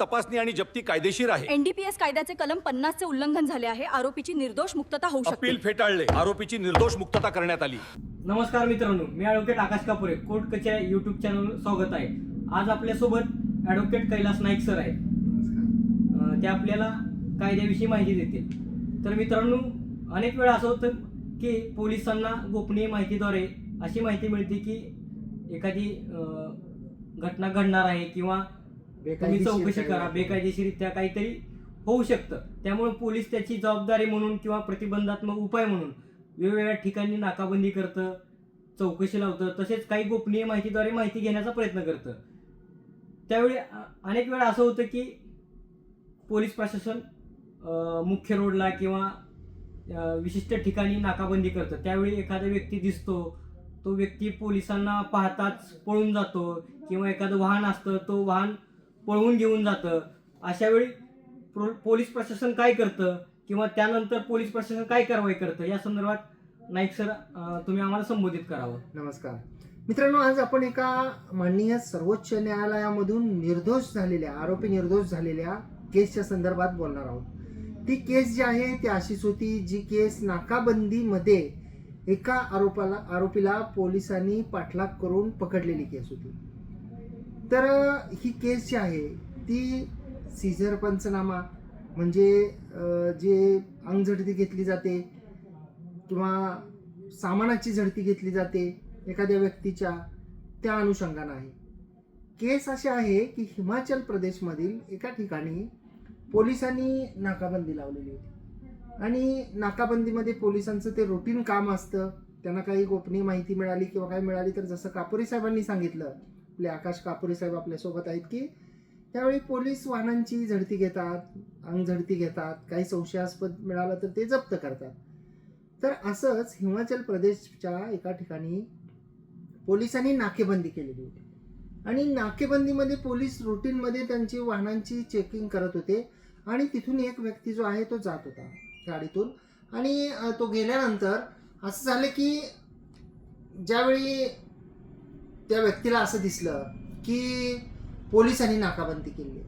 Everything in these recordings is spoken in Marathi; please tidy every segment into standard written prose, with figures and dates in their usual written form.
तपासणी आणि जप्ती कायदेशीर आहे. एनडीपीएस कायद्याचे कलम 50 चे उल्लंघन झाले आहे. आरोपीची निर्दोष मुक्तता होऊ शकते. अपील फेटाळले. आरोपीची निर्दोष मुक्तता करण्यात आली. नमस्कार मित्रांनो, मी ॲडव्होकेट आकाश कापुरे, कोर्ट कचेरी यूट्यूब चॅनल स्वागत आहे. आज आपल्यासोबत ॲडव्होकेट कैलास नाईक सर आहेत. ते आपल्याला कायद्याविषयी माहिती देतील. तर मित्रांनो, अनेक वेळा असं होतं की पोलिसांना गोपनीय माहितीद्वारे अशी माहिती मिळते की एखादी घटना घडणार आहे किंवा तुम्ही चौकशी करा, बेकायदेशीरित्या काहीतरी होऊ शकतं. त्यामुळे पोलीस त्याची जबाबदारी म्हणून किंवा प्रतिबंधात्मक उपाय म्हणून वेगवेगळ्या ठिकाणी नाकाबंदी करतं, चौकशी लावतं, तसेच काही गोपनीय माहितीद्वारे माहिती घेण्याचा प्रयत्न करतं. त्यावेळी अनेक वेळा असं होतं की पोलीस प्रशासन मुख्य रोडला किंवा विशिष्ट ठिकाणी नाकाबंदी करतं. त्यावेळी एखादा व्यक्ती दिसतो, तो व्यक्ती पोलिसांना पाहताच पळून जातो किंवा एखादं वाहन असतं, तो वाहन पळवून घेऊन जातं. अशा वेळी पोलीस प्रशासन काय करतं किंवा त्यानंतर पोलीस प्रशासन काय कारवाई करतं, या संदर्भात नाईक सर तुम्ही आम्हाला संबोधित करावं. नमस्कार मित्रांनो, आज आपण एका माननीय सर्वोच्च न्यायालयामधून आरोपी निर्दोष झालेल्या केसच्या संदर्भात बोलणार आहोत. ती केस जी आहे ती अशीच होती, जी केस नाकाबंदीमध्ये एका आरोपीला पोलिसांनी पाठलाग करून पकडलेली केस होती. तर ही केस जी आहे ती सीझर पंचनामा म्हणजे जे अंगझडती घेतली जाते किंवा सामानाची झडती घेतली जाते एखाद्या व्यक्तीच्या, त्या अनुषंगानं आहे. केस अशी आहे की हिमाचल प्रदेशमधील एका ठिकाणी पोलिसांनी नाकाबंदी लावलेली होती आणि नाकाबंदीमध्ये पोलिसांचं ते रुटीन काम असतं. त्यांना काही गोपनीय माहिती मिळाली किंवा काही मिळाली तर जसं कापुरे साहेबांनी सांगितलं, आपले आकाश कापुरे साहेब आपल्यासोबत आहेत, की त्यावेळी पोलीस वाहनांची झडती घेतात, अंगझडती घेतात, काही संशयास्पद मिळालं तर ते जप्त करतात. तर असंच हिमाचल प्रदेशच्या एका ठिकाणी पोलिसांनी नाकेबंदी केलेली होती आणि नाकेबंदीमध्ये पोलीस रुटीनमध्ये त्यांची वाहनांची चेकिंग करत होते आणि तिथून एक व्यक्ती जो आहे तो जात होता गाडीतून आणि तो गेल्यानंतर असं झालं की ज्यावेळी त्या व्यक्तीला असं दिसलं की पोलिसांनी नाकाबंदी केली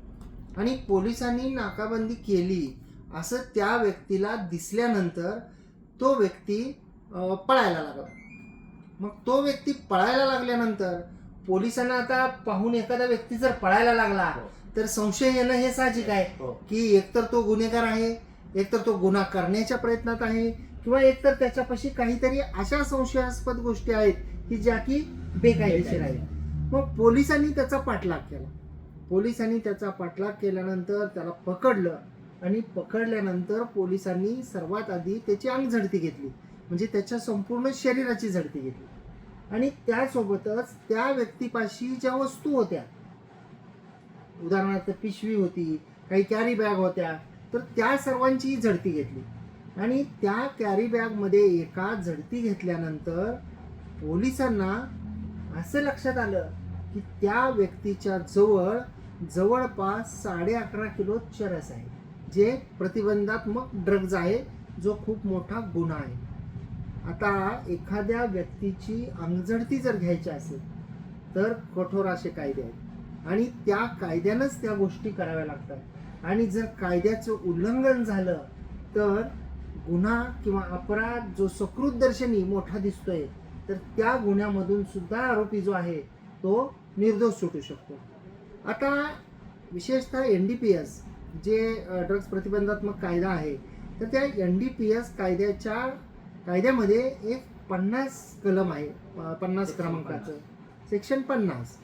आणि पोलिसांनी नाकाबंदी केली असं त्या व्यक्तीला दिसल्यानंतर तो व्यक्ती पळायला लागला. मग तो व्यक्ती पळायला लागल्यानंतर पोलिसांना आता पाहून एखादा व्यक्ती जर पळायला लागला तर संशय येणं हे साहजिक आहे की एकतर तो गुन्हेगार आहे, एकतर तो गुन्हा करण्याच्या प्रयत्नात आहे किंवा एकतर त्याच्यापाशी काहीतरी अशा संशयास्पद गोष्टी आहेत की ज्या की बेकायदेशीर आहेत. मग पोलिसांनी त्याचा पाठलाग केल्यानंतर त्याला पकडलं आणि पकडल्यानंतर पोलिसांनी सर्वात आधी त्याची अंगझडती घेतली, म्हणजे त्याच्या संपूर्ण शरीराची झडती घेतली आणि त्यासोबतच त्या व्यक्तीपाशी ज्या वस्तू होत्या, उदाहरणार्थ पिशवी होती, काही कॅरी बॅग होत्या, तर त्या सर्वांची झडती घेतली आणि त्या कॅरी बॅगमध्ये एका झडती घेतल्यानंतर पोलिसांना असं लक्षात आलं की त्या व्यक्तीच्या जवळपास 11.5 किलो चरस आहे, जे प्रतिबंधात्मक ड्रग्ज आहे, जो खूप मोठा गुन्हा आहे. आता एखाद्या व्यक्तीची अंगझडती जर घ्यायची असेल तर कठोर असे कायदे आहेत आणि त्या कायद्यानंच त्या गोष्टी कराव्या लागतात आणि जर कायद्याचं उल्लंघन झालं तर गुन्हा किंवा अपराध जो सकृतदर्शनी मोठा दिसतोय तर त्या गुन्ह्यामधून सुद्धा आरोपी जो आहे तो निर्दोष सुटू शकतो. आता विशेषतः NDPS जे ड्रग्ज प्रतिबंधात्मक कायदा आहे, तर त्या NDPS कायद्यामध्ये एक 50 कलम आहे, 50 क्रमांकाचं सेक्शन 50.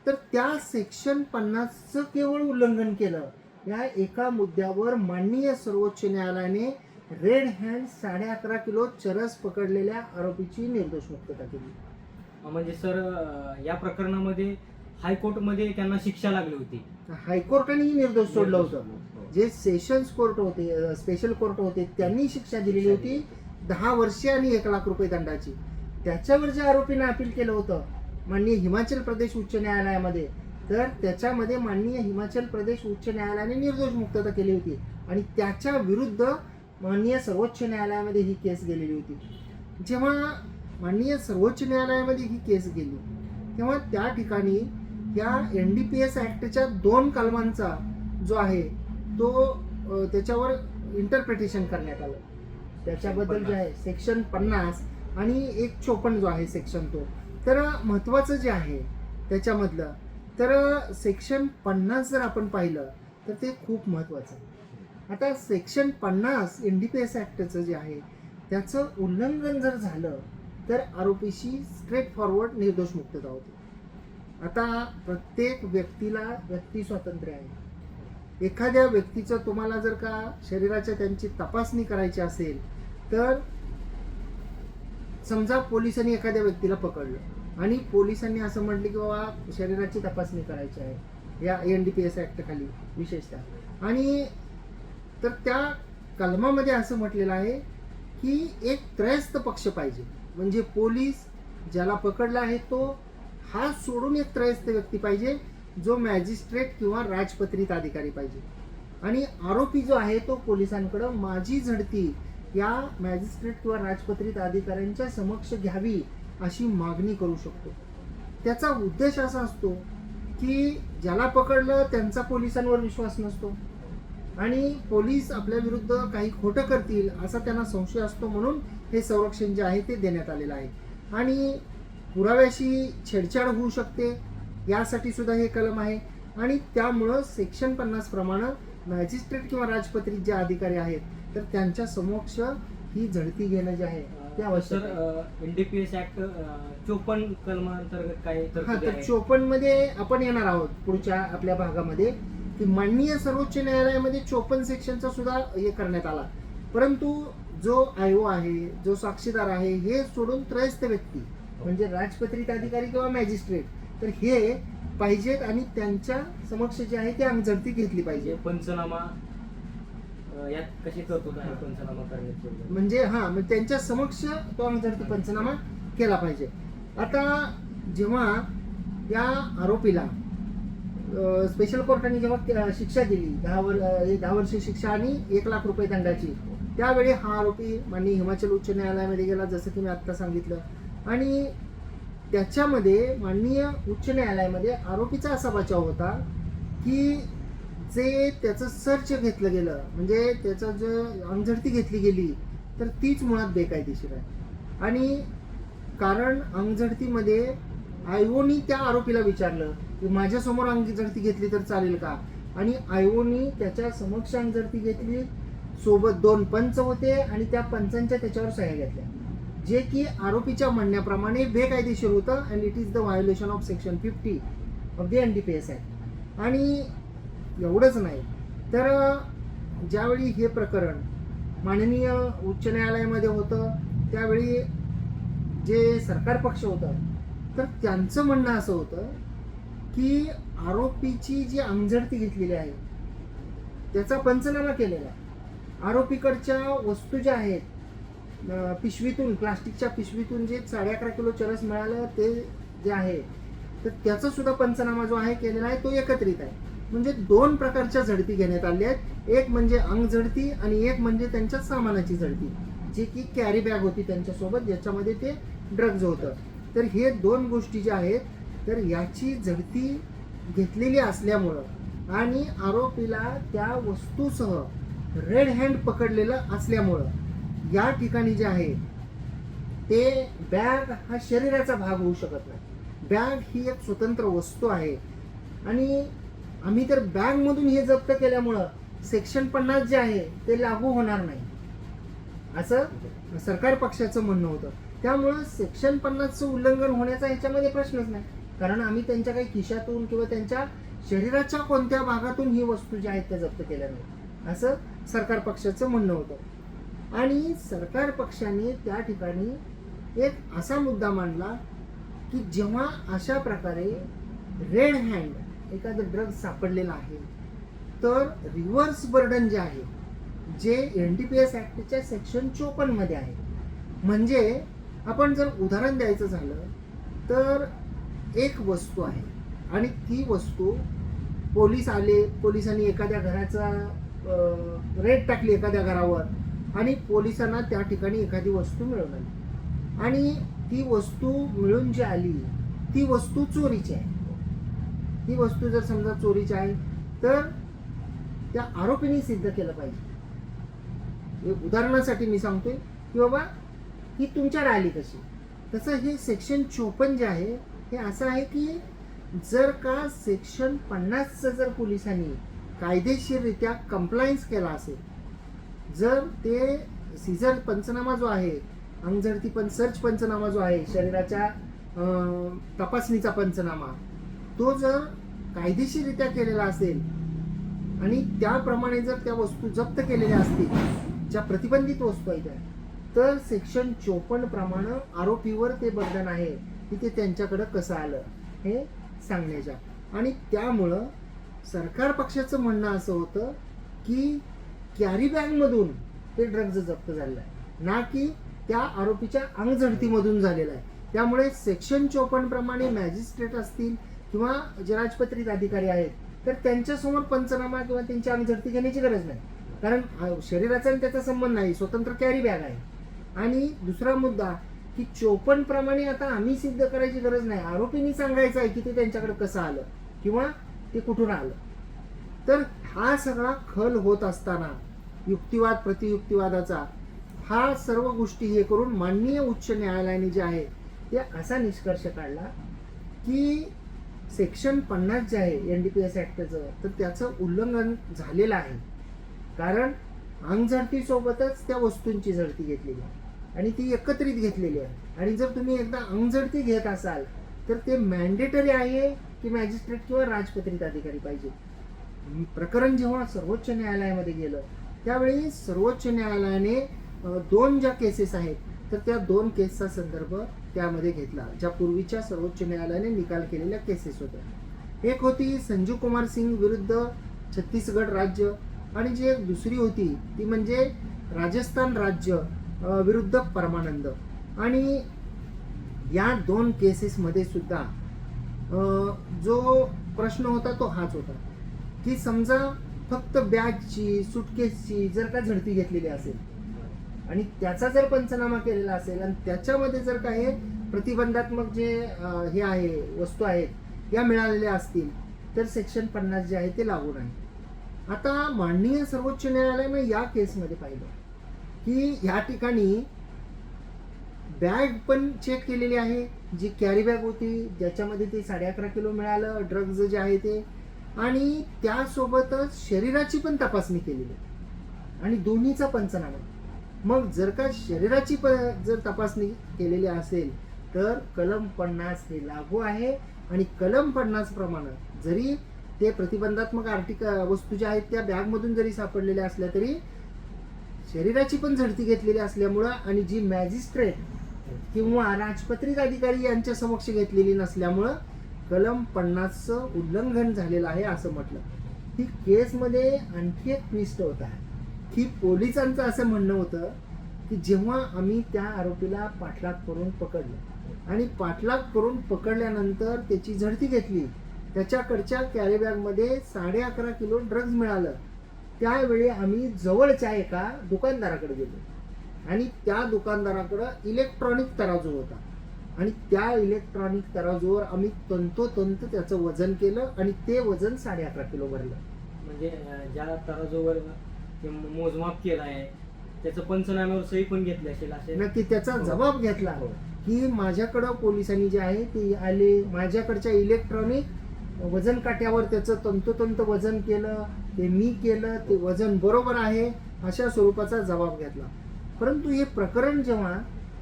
तर त्या सेक्शन 50चं केवळ उल्लंघन केलं, या एका मुद्द्यावर माननीय सर्वोच्च न्यायालयाने रेड हँड 11.5 किलो चरस पकडलेल्या आरोपीची निर्दोष मुक्तता केली. म्हणजे सर, या प्रकरणामध्ये हायकोर्टमध्ये त्यांना शिक्षा लागली होती. हायकोर्टानेही निर्दोष सोडलं होतं. जे सेशन्स कोर्ट होते, स्पेशल कोर्ट होते, त्यांनी शिक्षा दिलेली होती 10 वर्षे आणि 1 लाख रुपये दंडाची. त्याच्यावर जे आरोपीने अपील केलं होतं माननीय हिमाचल प्रदेश उच्च न्यायालयामध्ये, तर त्याच्यामध्ये माननीय हिमाचल प्रदेश उच्च न्यायालयाने निर्दोष मुक्तता केली होती आणि त्याच्या विरुद्ध माननीय सर्वोच्च न्यायालयामध्ये ही केस गेलेली होती. जेव्हा माननीय सर्वोच्च न्यायालयामध्ये ही केस गेली तेव्हा त्या ठिकाणी या NDPS ऍक्टच्या 2 कलमांचा जो आहे तो त्याच्यावर इंटरप्रिटेशन करण्यात आलं. त्याच्याबद्दल जे आहे सेक्शन 50 आणि 154 जो आहे सेक्शन तो. तर महत्त्वाचं जे आहे त्याच्यामधलं तर सेक्शन 50 जर आपण पाहिलं तर ते खूप महत्त्वाचं आहे. आता सेक्शन 50 NDPS ऍक्टचं जे आहे त्याचं उल्लंघन जर झालं तर आरोपीशी स्ट्रेट फॉरवर्ड निर्दोष मुक्तता होते. आता प्रत्येक व्यक्तीला व्यक्ती स्वातंत्र्य आहे. एखाद्या व्यक्तीचं तुम्हाला जर का शरीराच्या त्यांची तपासणी करायची असेल तर समजा पोलिसांनी एखाद्या व्यक्तीला पकडलं आणि पोलिसांनी असं म्हटलं की बाबा शरीराची तपासणी करायची आहे या NDPS ऍक्ट खाली विशेषतः, आणि तर त्या कलमामध्ये असं म्हटलेलं आहे की एक त्रयस्थ पक्ष पाहिजे. म्हणजे पोलीस ज्याला पकडला आहे तो हा सोडून एक त्रयस्थ व्यक्ती पाहिजे जो मॅजिस्ट्रेट किंवा राजपत्रित अधिकारी पाहिजे. आणि आरोपी जो आहे तो पोलिसांकडे माझी झडती या मॅजिस्ट्रेट किंवा राजपत्रित अधिकाऱ्यांच्या समक्ष घ्यावी अशी मागणी करू शकतो. त्याचा उद्देश असा असतो की ज्याला पकडलं त्यांचा पोलिसांवर विश्वास नसतो आणि पोलीस आपल्या विरुद्ध काही खोटं करतील असा त्यांना संशय असतो, म्हणून हे संरक्षण जे आहे ते देण्यात आलेलं आहे. आणि पुराव्याशी छेडछाड होऊ शकते यासाठी सुद्धा हे कलम आहे. आणि त्यामुळं सेक्शन 50 प्रमाणे मॅजिस्ट्रेट किंवा राजपत्रित जे अधिकारी आहेत तर त्यांच्या समक्ष ही झडती घेणं जे आहे ते आवश्यक आहे. NDPS ऍक्ट 54 कलमांतर्गत काय हा, तरतुदी तर आहे? 54 मध्ये आपण येणार आहोत पुढच्या आपल्या भागामध्ये की माननीय सर्वोच्च न्यायालयामध्ये 54 सेक्शनचा सुद्धा हे करण्यात आला. परंतु जो आयो आहे, जो साक्षीदार आहे, हे सोडून त्रयस्थ व्यक्ती म्हणजे राजपत्रित अधिकारी किंवा मॅजिस्ट्रेट तर हे पाहिजेत आणि त्यांच्या समक्ष जे आहे ते अंगझडती घेतली पाहिजे. पंचनामा यात कशी तरतूद आहे पंचनामा करण्याची? म्हणजे मग त्यांच्या समक्ष तो अंगझडती पंचनामा केला पाहिजे. आता जेव्हा या आरोपीला स्पेशल कोर्टाने जेव्हा शिक्षा दिली 10 वर्ष शिक्षा आणि 1 लाख रुपये दंडाची, त्यावेळी हा आरोपी माननीय हिमाचल उच्च न्यायालयामध्ये गेला जसं की मी आत्ता सांगितलं. आणि त्याच्यामध्ये माननीय उच्च न्यायालयामध्ये आरोपीचा असा बचाव होता की जे त्याचं सर्च घेतलं गेलं म्हणजे त्याचं जे अंगझडती घेतली गेली तर तीच मुळात बेकायदेशीर आहे. आणि कारण अंगझडतीमध्ये आयोनी त्या आरोपीला विचारलं की माझ्यासमोर अंगझडती घेतली तर चालेल का, आणि आयोनी त्याच्या समक्ष अंगझडती घेतली, सोबत 2 पंच होते आणि त्या पंचांच्या त्याच्यावर सह्या घेतल्या, जे की आरोपीच्या म्हणण्याप्रमाणे बेकायदेशीर होतं. And it is the violation of section 50 of the NDPS act. आणि एवढंच नाही तर ज्यावेळी हे प्रकरण माननीय उच्च न्यायालयामध्ये होतं त्यावेळी जे सरकार पक्ष होतं तर त्यांचं म्हणणं असं होतं की आरोपीची जी अंगझडती घेतलेली आहे त्याचा पंचनामा केलेला आहे. आरोपीकडच्या वस्तू ज्या आहेत पिशवीतून, प्लास्टिकच्या पिशवीतून जे 11.5 किलो चरस मिळालं ते जे आहे तर त्याचा सुद्धा पंचनामा जो आहे केलेला आहे तो एकत्रित आहे. म्हणजे 2 प्रकारच्या झडती घेण्यात आल्या आहेत. एक म्हणजे अंगझडती आणि एक म्हणजे त्यांच्या सामानाची झडती, जी की कॅरी बॅग होती त्यांच्यासोबत ज्याच्यामध्ये ते ड्रग्ज होतं. तर हे 2 गोष्टी ज्या आहेत तर याची झडती घेतलेली असल्यामुळं आणि आरोपीला त्या वस्तूसह रेड हँड पकडलेलं असल्यामुळं या ठिकाणी जे आहे ते बॅग हा शरीराचा भाग होऊ शकत नाही. बॅग ही एक स्वतंत्र वस्तू आहे आणि आम्ही तर बॅगमधून हे जप्त केल्यामुळं सेक्शन 50 जे आहे ते लागू होणार नाही असं सरकार पक्षाचं म्हणणं होतं. त्यामुळं सेक्शन 50चं उल्लंघन होण्याचा ह्याच्यामध्ये प्रश्नच नाही, कारण आम्ही त्यांच्या काही खिशातून किंवा त्यांच्या शरीराच्या कोणत्या भागातून ही वस्तू ज्या आहेत त्या जप्त केल्या नाही असं सरकार पक्षाचं म्हणणं होतं. आणि सरकार पक्षाने त्या ठिकाणी एक असा मुद्दा मांडला की जेव्हा अशा प्रकारे रेड हँड एखादं ड्रग सापडलेला आहे तर रिव्हर्स बर्डन जे आहे जे NDPS ऍक्टच्या सेक्शन 54 मध्ये आहे. म्हणजे आपण जर उदाहरण द्यायचं झालं तर एक वस्तू आहे आणि ती वस्तू पोलीस आले, पोलिसांनी एखाद्या घराचा रेड टाकली एखाद्या घरावर आणि पोलिसांना त्या ठिकाणी एखादी वस्तू मिळून आली आणि ती वस्तू मिळून जी आली ती वस्तू चोरीची आहे ती वस्तू जर समजा चोरीची आहे तर त्या आरोपीने सिद्ध केलं पाहिजे. एक उदाहरणासाठी मी सांगतोय की बाबा ही तुमच्यावर आली कशी. तसं हे सेक्शन 54 जे आहे हे असं आहे की जर का सेक्शन 50चं जर पोलिसांनी कायदेशीररित्या कंप्लायन्स केला असेल, जर ते सीझर पंचनामा जो आहे, अंगझडती सर्च पंचनामा जो आहे, शरीराच्या तपासणीचा पंचनामा, तो जर कायदेशीररित्या केलेला असेल आणि त्याप्रमाणे जर त्या वस्तू जप्त केलेल्या असतील, ज्या प्रतिबंधित वस्तू आहेत त्या, तर सेक्शन 54 प्रमाणे आरोपीवर ते बंधन आहे की ते त्यांच्याकडे कसं आलं हे सांगण्याच्या. आणि त्यामुळं सरकार पक्षाचं म्हणणं असं होतं की कॅरी बॅगमधून ते ड्रग्ज जप्त झालेलं आहे, ना की त्या आरोपीच्या अंगझडतीमधून झालेलं आहे. त्यामुळे सेक्शन 54 प्रमाणे मॅजिस्ट्रेट असतील किंवा जे राजपत्रित अधिकारी आहेत तर त्यांच्यासमोर पंचनामा किंवा त्यांची अंगझडती घेण्याची गरज नाही, कारण शरीराचा आणि त्याचा संबंध नाही, स्वतंत्र कॅरी बॅग आहे. आणि दुसरा मुद्दा की 54 प्रमाणे आता आम्ही सिद्ध करायची गरज नाही, आरोपींनी सांगायचं आहे की ते त्यांच्याकडे कसं आलं किंवा ते कुठून आलं. तर हा सगळा खल होत असताना युक्तिवाद प्रतियुक्तिवादाचा हा सर्व गोष्टी हे करून माननीय उच्च न्यायालयाने जे आहे ते असा निष्कर्ष काढला की सेक्शन 50 जे आहे NDPS ऍक्टचं, तर त्याचं उल्लंघन झालेलं आहे. कारण अंगझडतीसोबतच त्या वस्तूंची झडती घेतलेली आहे आणि ती एकत्रित घेतलेली आहे. आणि जर तुम्ही एकदा अंगझडती घेत असाल तर ते मॅन्डेटरी आहे की मॅजिस्ट्रेट किंवा राजपत्रित अधिकारी पाहिजे. प्रकरण जेव्हा सर्वोच्च न्यायालयामध्ये गेलं त्यावेळी सर्वोच्च न्यायालयाने 2 ज्या केसेस आहेत तर त्या 2 केसचा संदर्भ त्यामध्ये घेतला, ज्या पूर्वीच्या सर्वोच्च न्यायालयाने निकाल केलेल्या केसेस होत्या. एक होती संजीव कुमार सिंग विरुद्ध छत्तीसगड राज्य आणि जी एक दुसरी होती ती म्हणजे राजस्थान राज्य विरुद्ध परमानंद. आणि या 2 केसेसमध्ये सुद्धा जो प्रश्न होता तो हाच होता की समजा फक्त बॅगची सुटकेसची जर का झडती घेतलेली असेल आणि त्याचा जर पंचनामा केलेला असेल आणि त्याच्यामध्ये जर काही प्रतिबंधात्मक जे हे आहे वस्तू आहेत या मिळालेल्या असतील तर सेक्शन 50 जे आहे ते लागू नाही. आता माननीय सर्वोच्च न्यायालयाने या केसमध्ये पाहिलं की या ठिकाणी बॅग पण चेक केलेली आहे, जी कॅरी बॅग होती ज्याच्यामध्ये ते 11.5 किलो मिळालं ड्रग्ज जे आहे ते, आणि त्यासोबतच शरीराची पण तपासणी केलेली आणि दोन्हीचा पंचनामा. मग जर का शरीराची जर तपासणी केलेली असेल तर कलम 50 हे लागू आहे. आणि कलम 50 प्रमाणे जरी ते प्रतिबंधात्मक वस्तू ज्या आहेत त्या बॅगमधून जरी सापडलेल्या असल्या तरी शरीराची पण झडती घेतलेली असल्यामुळं आणि जी मॅजिस्ट्रेट किंवा राजपत्रित अधिकारी यांच्या समक्ष घेतलेली नसल्यामुळं कलम 50चं उल्लंघन झालेलं आहे असं म्हटलं. ही केसमध्ये आणखी एक ट्विस्ट होता की पोलिसांचं असं म्हणणं होतं की जेव्हा आम्ही त्या आरोपीला पाठलाग करून पकडलं आणि पाठलाग करून पकडल्यानंतर त्याची झडती घेतली, त्याच्याकडच्या कॅरी बॅगमध्ये 11.5 किलो ड्रग्ज मिळालं, त्यावेळी आम्ही जवळच्या एका दुकानदाराकडे गेलो आणि त्या दुकानदाराकडं इलेक्ट्रॉनिक तराजू होता आणि त्या इलेक्ट्रॉनिक तराजूवर आम्ही तंतोतंत त्याचं वजन केलं आणि ते वजन 11.5 किलो भरलं. म्हणजे ज्या तराजूवर मोजमाप केलं आहे त्याचं पंचनाम्यावर सही पण घेतली असेल असे नक्की त्याचा जबाब घेतला की माझ्याकडं पोलिसांनी जे आहे ते आले, माझ्याकडच्या इलेक्ट्रॉनिक वजन काट्यावर त्याचं तंतोतंत वजन केलं, ते मी केलं, ते वजन बरोबर आहे अशा स्वरूपाचा जबाब घेतला. परंतु हे प्रकरण जेव्हा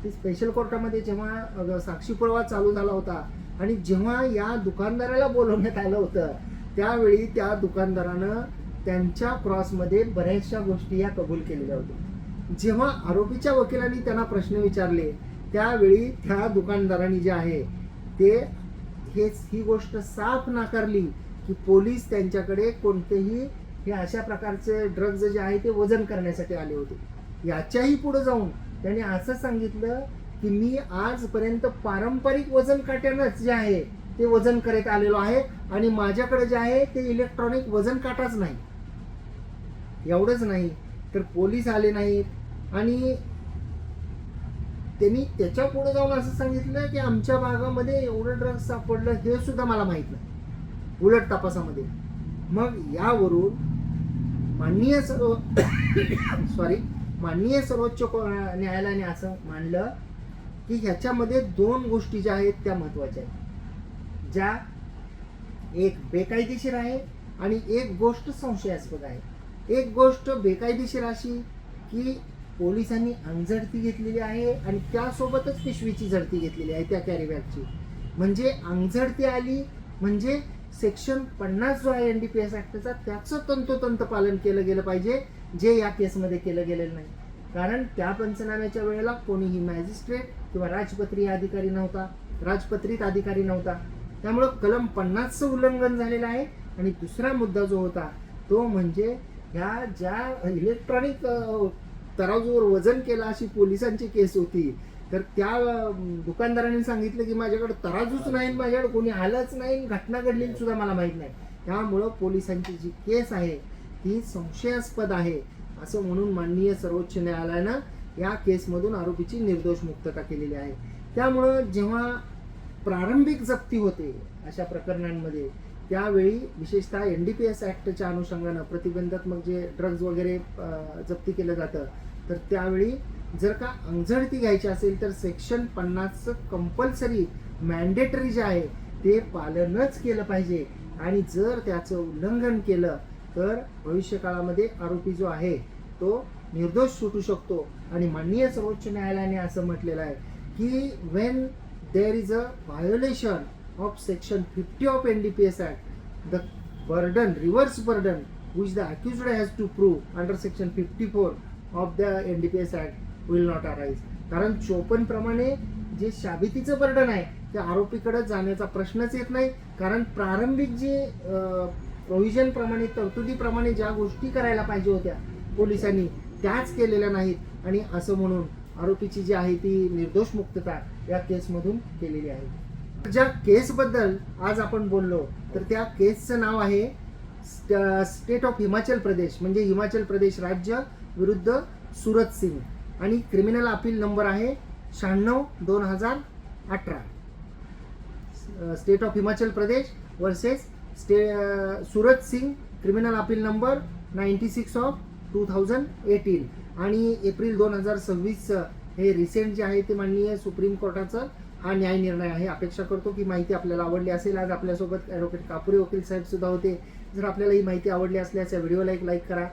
ते स्पेशल कोर्टामध्ये जेव्हा साक्षी पुरावा चालू झाला होता आणि जेव्हा या दुकानदाराला बोलवण्यात आलं होतं त्यावेळी त्या दुकानदारानं त्यांच्या क्रॉसमध्ये बऱ्याचशा गोष्टी या कबूल केलेल्या होत्या. जेव्हा आरोपीच्या वकिलांनी त्यांना प्रश्न विचारले त्यावेळी त्या दुकानदारांनी जे आहे ते ही गोष्ट साफ नाकारली की पोलीस त्यांच्याकडे कोणतेही हे अशा प्रकारचे ड्रग्ज जे आहे ते वजन करण्यासाठी आले होते. याच्याही पुढे जाऊन त्यांनी असं सांगितलं की मी आजपर्यंत पारंपरिक वजन काट्यानंच जे आहे ते वजन करत आलेलो आहे आणि माझ्याकडे जे आहे ते इलेक्ट्रॉनिक वजन काटाच नाही. एवढंच नाही तर पोलीस आले नाहीत आणि त्यांनी त्याच्या पुढे जाऊन असं सांगितलं की आमच्या भागामध्ये एवढं ड्रग्ज सापडलं हे सुद्धा मला माहित नाही. उलट तपासामध्ये. मग यावरून माननीय सर्वोच्च न्यायालयाने असं मानलं की ह्याच्यामध्ये दोन गोष्टी ज्या आहेत त्या महत्वाच्या आहेत, ज्या एक बेकायदेशीर आहे आणि एक गोष्ट संशयास्पद आहे. एक गोष्ट बेकायदेशीर अशी की पोलिसांनी अंगझडती घेतलेली आहे आणि त्यासोबतच पिशवीची झडती घेतलेली आहे त्या कॅरीबॅगची. म्हणजे अंगझडती आली म्हणजे सेक्शन 50 जो आहे NDPS ऍक्टचा त्याचं तंतोतंत पालन केलं गेलं पाहिजे, जे या केसमध्ये केलं गेलेलं नाही. कारण त्या पंचनाम्याच्या वेळेला कोणीही मॅजिस्ट्रेट किंवा राजपत्रित अधिकारी नव्हता. त्यामुळं कलम 50चं उल्लंघन झालेलं आहे. आणि दुसरा मुद्दा जो होता तो म्हणजे ह्या ज्या इलेक्ट्रॉनिक तराजूवर वजन केलं अशी पोलिसांची केस होती, तर त्या दुकानदारांनी सांगितलं की माझ्याकडे तराजूच नाही, माझ्याकडे कोणी आलंच नाही, घटना घडलेली सुद्धा मला माहीत नाही. त्यामुळं पोलिसांची जी केस आहे ती संशयास्पद आहे असं म्हणून माननीय सर्वोच्च न्यायालयानं या केसमधून आरोपीची निर्दोष मुक्तता केलेली आहे. त्यामुळं जेव्हा प्रारंभिक जप्ती होते अशा प्रकरणांमध्ये त्यावेळी विशेषतः NDPS ऍक्टच्या अनुषंगानं प्रतिबंधात्मक जे ड्रग्ज वगैरे जप्ती केलं जातं, तर त्यावेळी जर का अंगझडती घ्यायची असेल तर सेक्शन 50चं कंपल्सरी मॅन्डेटरी जे आहे ते पालनच केलं पाहिजे. आणि जर त्याचं उल्लंघन केलं तर भविष्यकाळामध्ये आरोपी जो आहे तो निर्दोष सुटू शकतो. आणि माननीय सर्वोच्च न्यायालयाने असं म्हटलेलं आहे की Wien there is a violation of section 50 of NDPS Act, the reverse burden which the accused has to prove under section 54 of the NDPS Act will not arise. कारण 54 प्रमाणे जे शाबितीचं बर्डन आहे ते आरोपीकडे जाण्याचा प्रश्नच येत नाही. कारण प्रारंभिक जे प्रोव्हिजन प्रमाणे तरतुदीप्रमाणे ज्या गोष्टी करायला पाहिजे होत्या पोलिसांनी त्याच केलेल्या नाहीत. आणि असं म्हणून आरोपीची जी आहे ती निर्दोष मुक्तता या केसमधून केलेली आहे. ज्या केसबद्दल आज आपण बोललो तर त्या केसचं नाव आहे स्टेट ऑफ हिमाचल प्रदेश, म्हणजे हिमाचल प्रदेश राज्य विरुद्ध सुरत सिंग. आणि क्रिमिनल अपील नंबर आहे 96/2018. State of Himachal Pradesh versus Surat Singh, criminal appeal number 96/2018. आणि एप्रिल 2026 हे रिसेंट जे आहे ते माननीय सुप्रीम कोर्टाचं हा न्याय निर्णय आहे. अपेक्षा करतो की माहिती आपल्याला आवडली असेल. आज आपल्यासोबत ॲडव्होकेट कापुरे वकील साहेब सुद्धा होते. जर आपल्याला ही माहिती आवडली असल्यास या व्हिडिओला एक लाईक करा,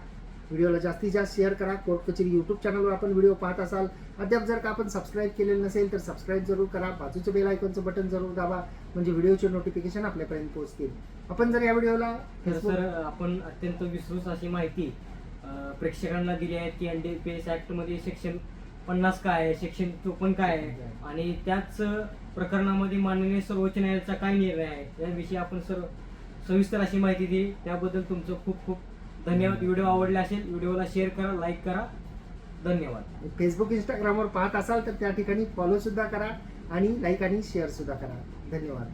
व्हिडिओला जास्तीत जास्त शेअर करा. कोर्ट कचेरी यूट्यूब चॅनलवर आपण व्हिडिओ पाहत असाल, अद्याप जर का आपण सबस्क्राईब केलेलं नसेल तर सबस्क्राईब जरूर करा. बाजूचं बेल आयकॉनचं बटन जरूर दाबा, म्हणजे व्हिडिओचे नोटिफिकेशन आपल्यापर्यंत पोहोचतील. आपण जर या व्हिडिओला सर आपण अत्यंत विस्तृत अशी माहिती प्रेक्षकांना दिली आहे की NDPS ऍक्ट मध्ये सेक्शन 50 काय आहे, सेक्शन 54 काय आहे आणि त्याच प्रकरणामध्ये माननीय सर्वोच्च न्यायालयाचा काय निर्णय आहे याविषयी आपण सविस्तर अशी माहिती दिली. त्याबद्दल तुमचं खूप खूप धन्यवाद. व्हिडिओ आवडला असेल व्हिडिओला शेअर करा, लाईक करा. धन्यवाद. फेसबुक इंस्टाग्रामवर पाहत असाल तर त्या ठिकाणी फॉलो सुद्धा करा आणि लाईक आणि शेअर सुद्धा करा. धन्यवाद.